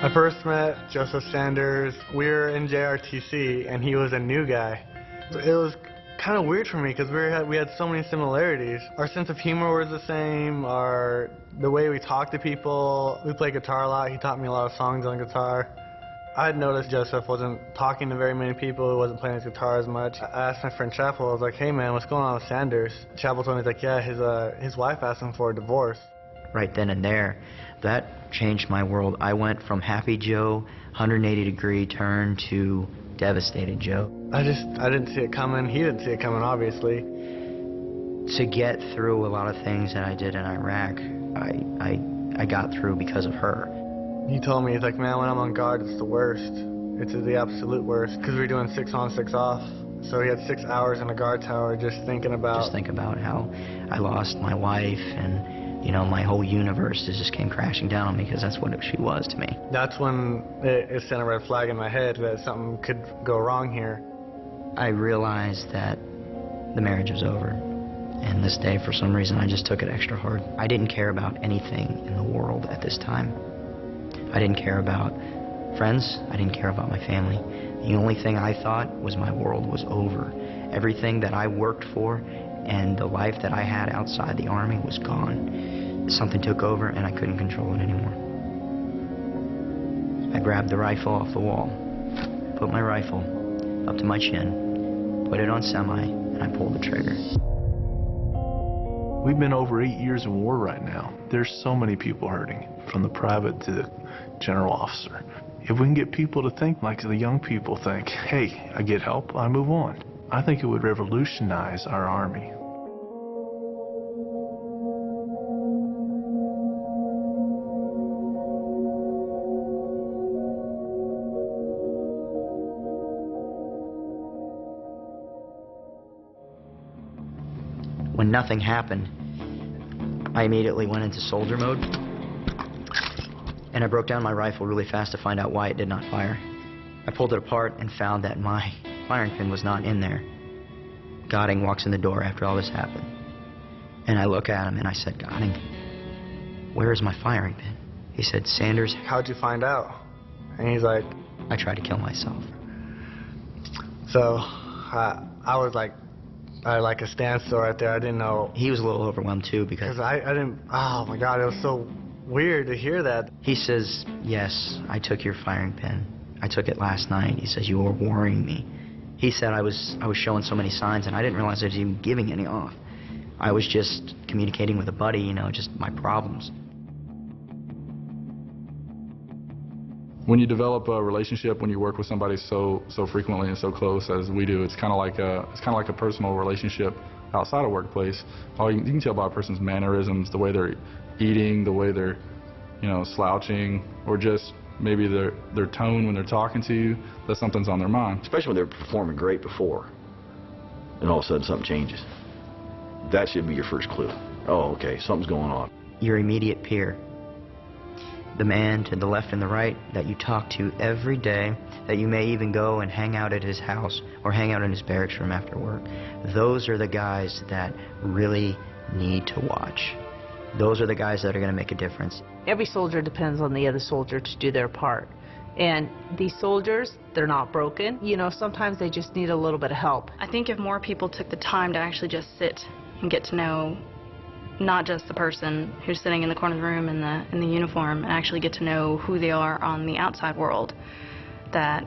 I first met Joseph Sanders. We were in JRTC, and he was a new guy. It was kind of weird for me because we had so many similarities. Our sense of humor was the same. The way we talk to people. We play guitar a lot. He taught me a lot of songs on guitar. I had noticed Joseph wasn't talking to very many people. He wasn't playing his guitar as much. I asked my friend Chappell. I was like, "Hey man, what's going on with Sanders?" Chappell told me, he's like, "Yeah, his wife asked him for a divorce." Right then and there, that changed my world. I went from happy Joe, 180-degree turn, to devastated Joe. I didn't see it coming. He didn't see it coming, obviously. To get through a lot of things that I did in Iraq, I got through because of her. He told me, he's like, "Man, when I'm on guard, it's the worst. It's the absolute worst." Because we were doing 6 on, 6 off. So he had 6 hours in a guard tower just thinking about... Just think about how I lost my wife, and, you know, my whole universe just came crashing down on me, because that's what she was to me. That's when it sent a red flag in my head that something could go wrong here. I realized that the marriage was over. And this day, for some reason, I just took it extra hard. I didn't care about anything in the world at this time. I didn't care about friends. I didn't care about my family. The only thing I thought was my world was over. Everything that I worked for and the life that I had outside the Army was gone. Something took over and I couldn't control it anymore. I grabbed the rifle off the wall, put my rifle up to my chin, put it on semi, and I pulled the trigger. We've been over 8 years in war right now. There's so many people hurting, from the private to the general officer. If we can get people to think like the young people think, hey, I get help, I move on, I think it would revolutionize our Army. When nothing happened, I immediately went into soldier mode, and I broke down my rifle really fast to find out why it did not fire. I pulled it apart and found that my firing pin was not in there. Godding walks in the door after all this happened, and I look at him and I said, "Godding, where is my firing pin?" He said, "Sanders, how'd you find out?" And he's like, "I tried to kill myself." So I was like, I like a standstill right there. I didn't know. He was a little overwhelmed too, because I didn't, oh my God, it was so weird to hear that. He says, "Yes, I took your firing pin. I took it last night." He says, "You were worrying me." He said I was showing so many signs, and I didn't realize I was even giving any off. I was just communicating with a buddy, you know, just my problems. When you develop a relationship, when you work with somebody so frequently and so close as we do, it's kind of like a personal relationship outside of workplace. You can tell by a person's mannerisms, the way they're eating, the way they're, you know, slouching, or just maybe their tone when they're talking to you, that something's on their mind. Especially when they're performing great before, and all of a sudden something changes. That should be your first clue. Oh, okay, something's going on. Your immediate peer, the man to the left and the right that you talk to every day, that you may even go and hang out at his house or hang out in his barracks room after work. Those are the guys that really need to watch. Those are the guys that are going to make a difference. Every soldier depends on the other soldier to do their part. And these soldiers, they're not broken. You know, sometimes they just need a little bit of help. I think if more people took the time to actually just sit and get to know not just the person who's sitting in the corner of the room in the uniform, and actually get to know who they are on the outside world, that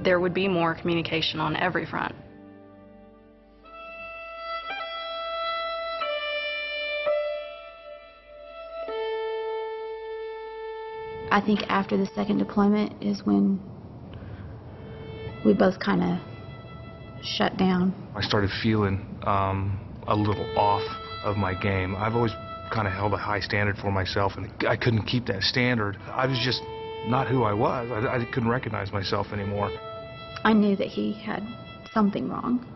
there would be more communication on every front. I think after the second deployment is when we both kind of shut down. I started feeling a little off of my game. I've always kind of held a high standard for myself, and I couldn't keep that standard. I was just not who I was. I couldn't recognize myself anymore. I knew that he had something wrong,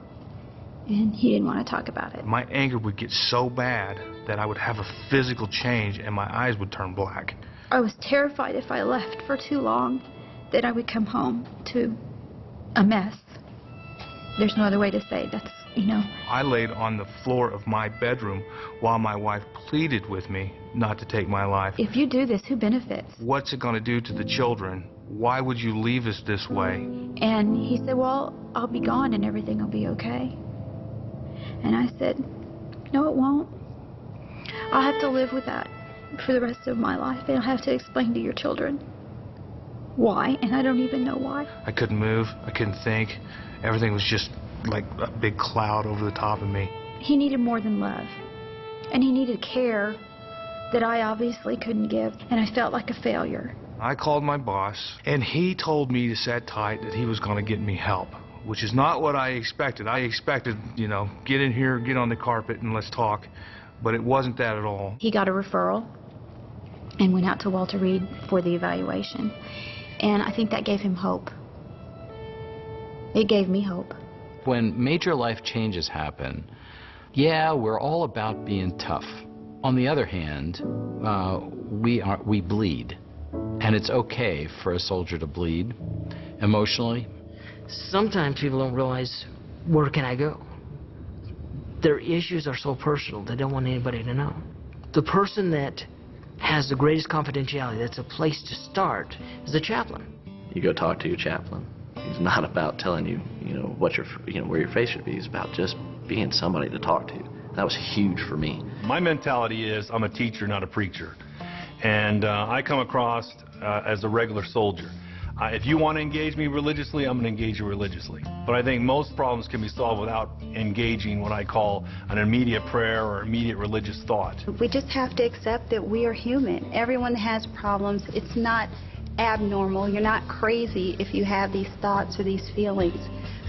and he didn't want to talk about it. My anger would get so bad that I would have a physical change and my eyes would turn black. I was terrified if I left for too long that I would come home to a mess. There's no other way to say that's you know. I laid on the floor of my bedroom while my wife pleaded with me not to take my life. If you do this, who benefits? What's it going to do to the children? Why would you leave us this way? And he said, well, I'll be gone and everything will be okay. And I said, no, it won't. I'll have to live with that for the rest of my life, and I'll have to explain to your children why, and I don't even know why. I couldn't move. I couldn't think. Everything was just like a big cloud over the top of me. He needed more than love, and he needed care that I obviously couldn't give, and I felt like a failure. I called my boss, and he told me to sit tight, that he was going to get me help, which is not what I expected. I expected, you know, get in here, get on the carpet, and let's talk. But it wasn't that at all. He got a referral and went out to Walter Reed for the evaluation. And I think that gave him hope. It gave me hope. When major life changes happen, yeah, we're all about being tough. On the other hand, we bleed. And it's okay for a soldier to bleed emotionally. Sometimes people don't realize, where can I go? Their issues are so personal, they don't want anybody to know. The person that has the greatest confidentiality, that's a place to start, is the chaplain. You go talk to your chaplain. He's not about telling you, what your, where your face should be. He's about just being somebody to talk to. That was huge for me. My mentality is I'm a teacher, not a preacher. And I come across as a regular soldier. If you want to engage me religiously, I'm going to engage you religiously. But I think most problems can be solved without engaging what I call an immediate prayer or immediate religious thought. We just have to accept that we are human. Everyone has problems. It's not abnormal. You're not crazy if you have these thoughts or these feelings.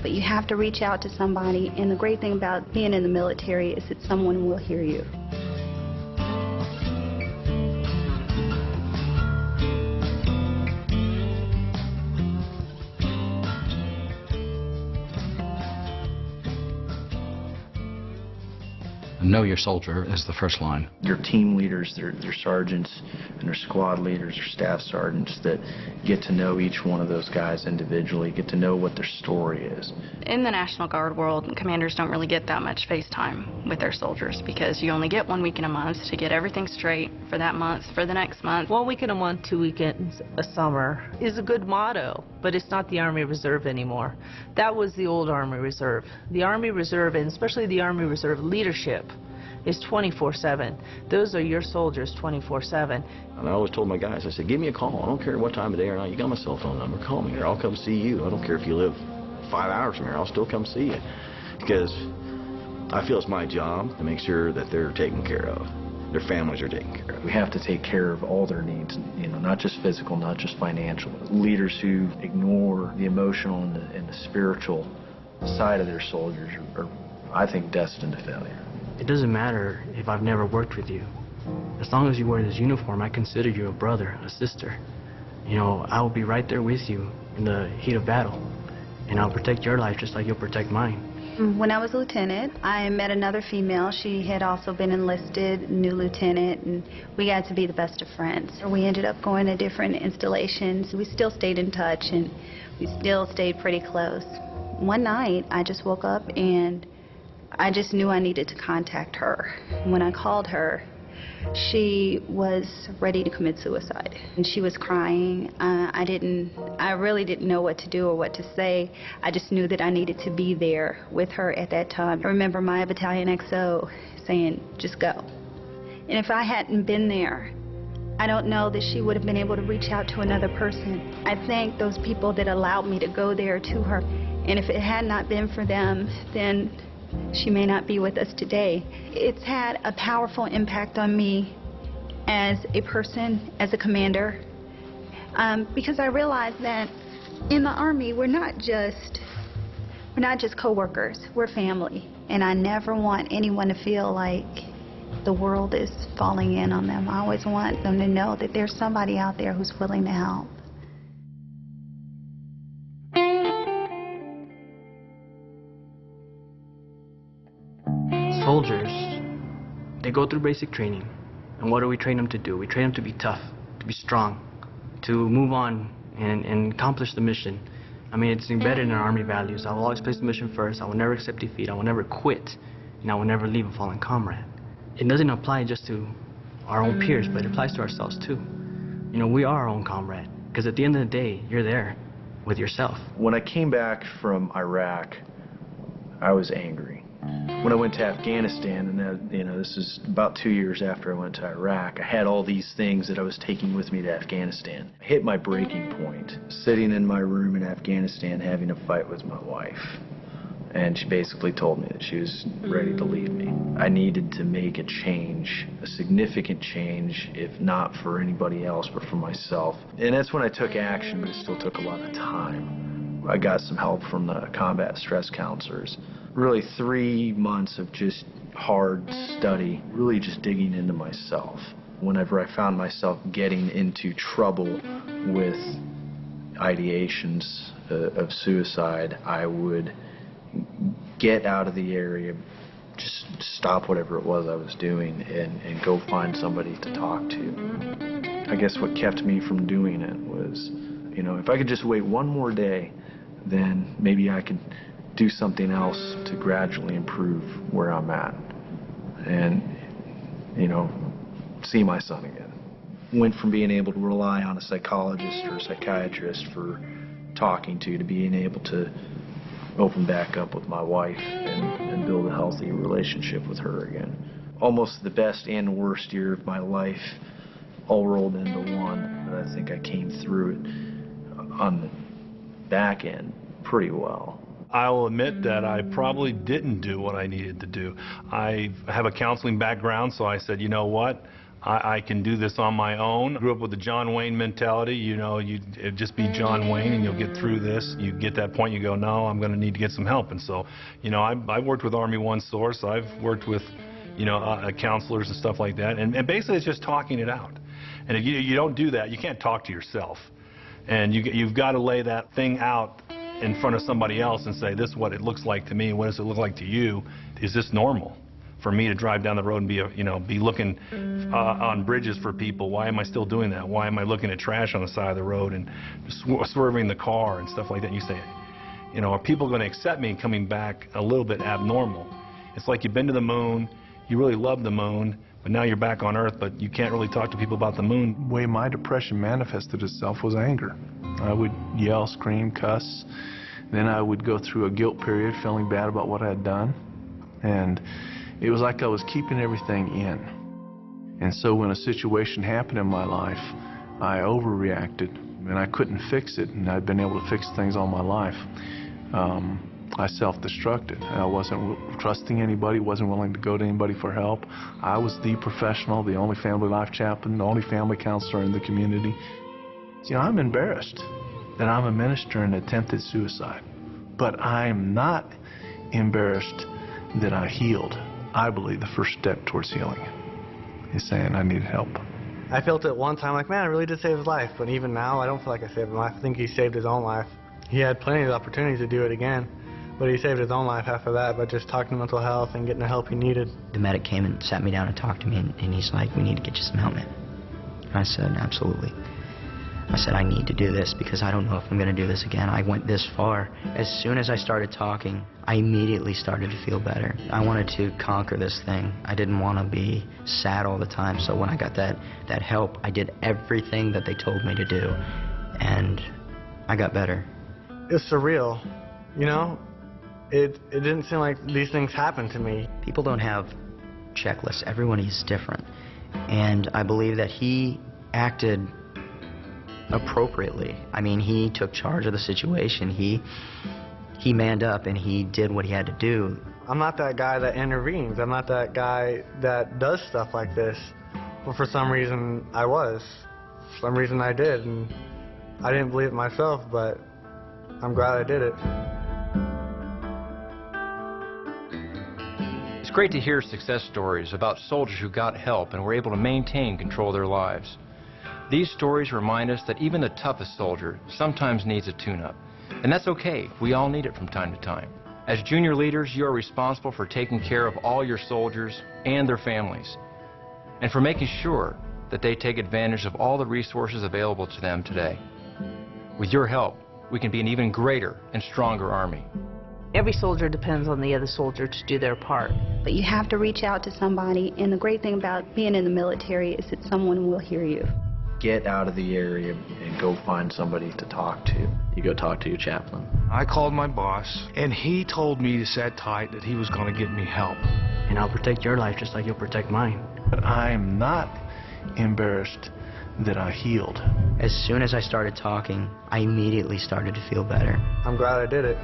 But you have to reach out to somebody. And the great thing about being in the military is that someone will hear you. Know your soldier is the first line. Your team leaders, their sergeants, and their squad leaders, or staff sergeants that get to know each one of those guys individually, get to know what their story is. In the National Guard world, commanders don't really get that much face time with their soldiers because you only get 1 week in a month to get everything straight for that month, for the next month. 1 week in a month, 2 weekends a summer is a good motto, but it's not the Army Reserve anymore. That was the old Army Reserve. The Army Reserve, and especially the Army Reserve leadership, is 24/7. Those are your soldiers 24/7. And I always told my guys, I said, give me a call. I don't care what time of day or night. You got my cell phone number. Call me, or I'll come see you. I don't care if you live 5 hours from here. I'll still come see you. Because I feel it's my job to make sure that they're taken care of. Their families are taken care of. We have to take care of all their needs, not just physical, not just financial. Leaders who ignore the emotional and the spiritual side of their soldiers are, I think, destined to failure. It doesn't matter if I've never worked with you. As long as you wear this uniform, I consider you a brother, a sister. I will be right there with you in the heat of battle. And I'll protect your life just like you'll protect mine. When I was a lieutenant, I met another female. She had also been enlisted, new lieutenant, and we got to be the best of friends. We ended up going to different installations. We still stayed in touch, and we still stayed pretty close. One night, I just woke up and I just knew I needed to contact her. When I called her, she was ready to commit suicide. And she was crying. I really didn't know what to do or what to say. I just knew that I needed to be there with her at that time. I remember my battalion XO saying, just go. And if I hadn't been there, I don't know that she would have been able to reach out to another person. I thank those people that allowed me to go there to her. And if it had not been for them, then she may not be with us today. It's had a powerful impact on me as a person, as a commander, because I realized that in the Army we're not just co-workers, we're family, and I never want anyone to feel like the world is falling in on them. I always want them to know that there's somebody out there who's willing to help. Soldiers, they go through basic training. And what do we train them to do? We train them to be tough, to be strong, to move on and accomplish the mission. I mean, it's embedded in our Army values. I will always place the mission first. I will never accept defeat. I will never quit. And I will never leave a fallen comrade. It doesn't apply just to our own peers, but it applies to ourselves too. You know, we are our own comrade. Because at the end of the day, you're there with yourself. When I came back from Iraq, I was angry. When I went to Afghanistan, and that, you know, this is about 2 years after I went to Iraq, I had all these things that I was taking with me to Afghanistan. I hit my breaking point, sitting in my room in Afghanistan having a fight with my wife. And she basically told me that she was ready to leave me. I needed to make a change, a significant change, if not for anybody else, but for myself. And that's when I took action, but it still took a lot of time. I got some help from the combat stress counselors. Really 3 months of just hard study, really just digging into myself. Whenever I found myself getting into trouble with ideations of suicide, I would get out of the area, just stop whatever it was I was doing and go find somebody to talk to. I guess what kept me from doing it was, you know, if I could just wait one more day, then maybe I could do something else to gradually improve where I'm at and, you know, see my son again. Went from being able to rely on a psychologist or a psychiatrist for talking to being able to open back up with my wife and build a healthy relationship with her again. Almost the best and worst year of my life all rolled into one, but I think I came through it on the back end pretty well. I will admit that I probably didn't do what I needed to do. I have a counseling background, so I said, you know what? I can do this on my own. I grew up with the John Wayne mentality. You know, you just be John Wayne and you'll get through this. You get that point, you go, no, I'm going to need to get some help. And so, you know, I've worked with Army One Source. I've worked with, you know, counselors and stuff like that. And basically it's just talking it out. And if you don't do that, you can't talk to yourself. And you've got to lay that thing out in front of somebody else and say, this is what it looks like to me. What does it look like to you? Is this normal? For me to drive down the road and be looking on bridges for people. Why am I still doing that? Why am I looking at trash on the side of the road and swerving the car and stuff like that? And you say, you know, are people going to accept me coming back a little bit abnormal? It's like you've been to the moon, you really love the moon, but now you're back on Earth, but you can't really talk to people about the moon. The way my depression manifested itself was anger. I would yell, scream, cuss. Then I would go through a guilt period, feeling bad about what I had done. And it was like I was keeping everything in. And so when a situation happened in my life, I overreacted, and I couldn't fix it, and I'd been able to fix things all my life. I self-destructed. I wasn't trusting anybody, wasn't willing to go to anybody for help. I was the professional, the only family life chaplain, the only family counselor in the community. You know, I'm embarrassed that I'm a minister and attempted suicide, but I'm not embarrassed that I healed. I believe the first step towards healing is saying I need help. I felt it one time like, man, I really did save his life. But even now, I don't feel like I saved his life. I think he saved his own life. He had plenty of opportunities to do it again, but he saved his own life after that by just talking to mental health and getting the help he needed. The medic came and sat me down and talked to me, and he's like, we need to get you some help, man. And I said, absolutely. I said, I need to do this because I don't know if I'm going to do this again. I went this far. As soon as I started talking, I immediately started to feel better. I wanted to conquer this thing. I didn't want to be sad all the time. So when I got that help, I did everything that they told me to do. And I got better. It's surreal, you know? It didn't seem like these things happened to me. People don't have checklists. Everyone is different. And I believe that he acted appropriately. I mean, he took charge of the situation. He manned up and he did what he had to do. I'm not that guy that intervenes. I'm not that guy that does stuff like this. But for some reason, I was. For some reason, I did. And I didn't believe it myself, but I'm glad I did it. It's great to hear success stories about soldiers who got help and were able to maintain control of their lives. These stories remind us that even the toughest soldier sometimes needs a tune-up. And that's okay. We all need it from time to time. As junior leaders, you are responsible for taking care of all your soldiers and their families, and for making sure that they take advantage of all the resources available to them today. With your help, we can be an even greater and stronger Army. Every soldier depends on the other soldier to do their part. But you have to reach out to somebody, and the great thing about being in the military is that someone will hear you. Get out of the area and go find somebody to talk to. You go talk to your chaplain. I called my boss, and he told me to sit tight, that he was going to get me help. And I'll protect your life just like you'll protect mine. But I am not embarrassed that I healed. As soon as I started talking, I immediately started to feel better. I'm glad I did it.